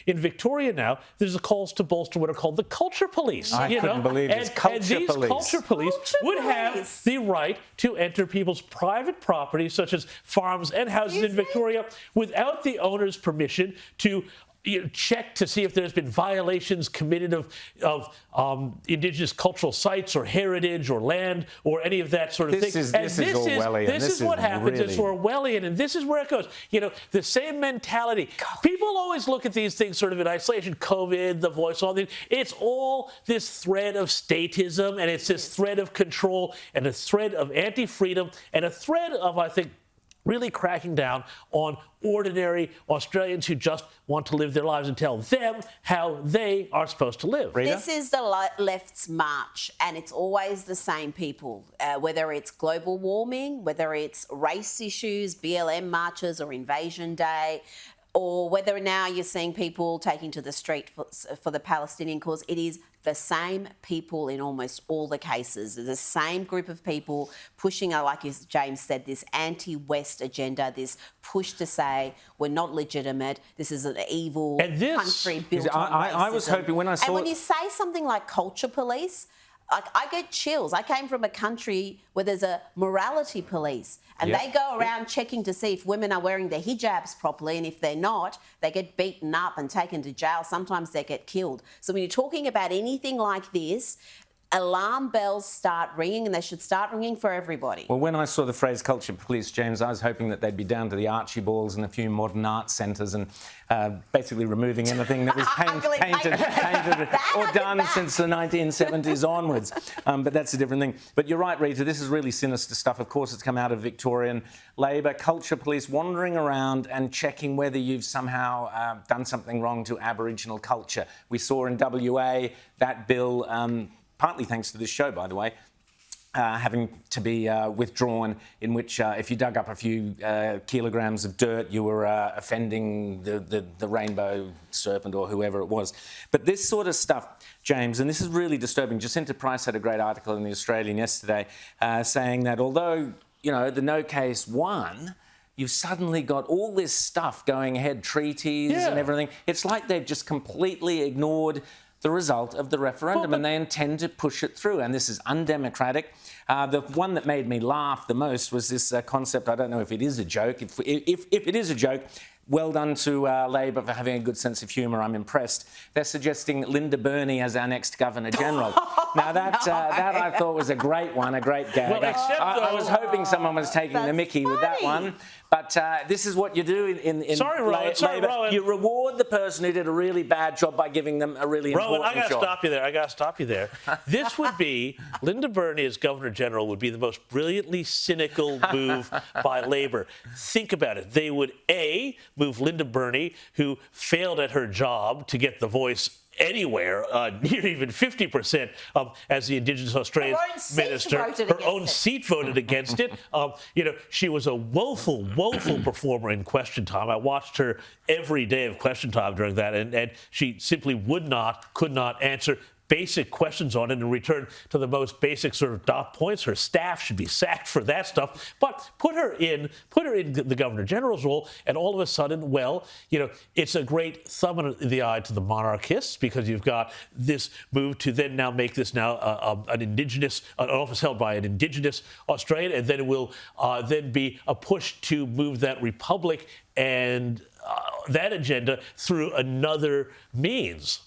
In Victoria now, there's calls to bolster what are called the culture police. I couldn't believe it's culture police. police. Culture police would have the right to enter people's private property, such as farms and houses in Victoria, without the owner's permission to check to see if there's been violations committed of Indigenous cultural sites or heritage or land or any of that sort of thing. This is Orwellian. This is what happens. It's Orwellian, and this is where it goes. The same mentality. People always look at these things sort of in isolation. COVID, The Voice, all these. It's all this thread of statism, and it's this thread of control, and a thread of anti-freedom, and a thread of, I think, really cracking down on ordinary Australians who just want to live their lives and tell them how they are supposed to live. Rita? This is the left's march, and it's always the same people, whether it's global warming, whether it's race issues, BLM marches or Invasion Day, or whether now you're seeing people taking to the street for the Palestinian cause. It is the same people in almost all the cases. The same group of people pushing, like James said, this anti-West agenda, this push to say we're not legitimate, this is an evil country built on racism. I was hoping when I saw... And when you say something like culture police, I get chills. I came from a country where there's a morality police, and they go around checking to see if women are wearing their hijabs properly, and if they're not, they get beaten up and taken to jail. Sometimes they get killed. So when you're talking about anything like this, alarm bells start ringing, and they should start ringing for everybody. Well, when I saw the phrase culture police, James, I was hoping that they'd be down to the Archibalds and a few modern art centres and basically removing anything that was painted or done since the 1970s onwards. But that's a different thing. But you're right, Rita, this is really sinister stuff. Of course, it's come out of Victorian Labor. Culture police wandering around and checking whether you've somehow done something wrong to Aboriginal culture. We saw in WA that bill... partly thanks to this show, by the way, having to be withdrawn, in which if you dug up a few kilograms of dirt, you were offending the rainbow serpent or whoever it was. But this sort of stuff, James, and this is really disturbing. Jacinta Price had a great article in The Australian yesterday saying that although, the no case won, you've suddenly got all this stuff going ahead, treaties and everything. It's like they've just completely ignored the result of the referendum, and they intend to push it through, and this is undemocratic. The one that made me laugh the most was this concept. I don't know if it is a joke. If it is a joke, well done to Labor for having a good sense of humour. I'm impressed. They're suggesting Linda Burney as our next Governor-General. Now, that I thought was a great one, a great gag. Well, I was hoping someone was taking the mickey with that one. But this is what you do in Labor. You reward the person who did a really bad job by giving them a really important job. I got to stop you there. This would be, Linda Burney as Governor-General would be the most brilliantly cynical move by Labor. Think about it. They would, A, move Linda Burney, who failed at her job to get the Voice anywhere, near even 50% as the Indigenous Australian minister. Her own seat voted against it. She was a woeful performer in Question Time. I watched her every day of Question Time during that, and she simply could not answer basic questions on it and return to the most basic sort of dot points. Her staff should be sacked for that stuff. But put her in the Governor-General's role, and all of a sudden, it's a great thumb in the eye to the monarchists, because you've got this move to then now make this now an office held by an Indigenous Australian, and then it will then be a push to move that republic and that agenda through another means.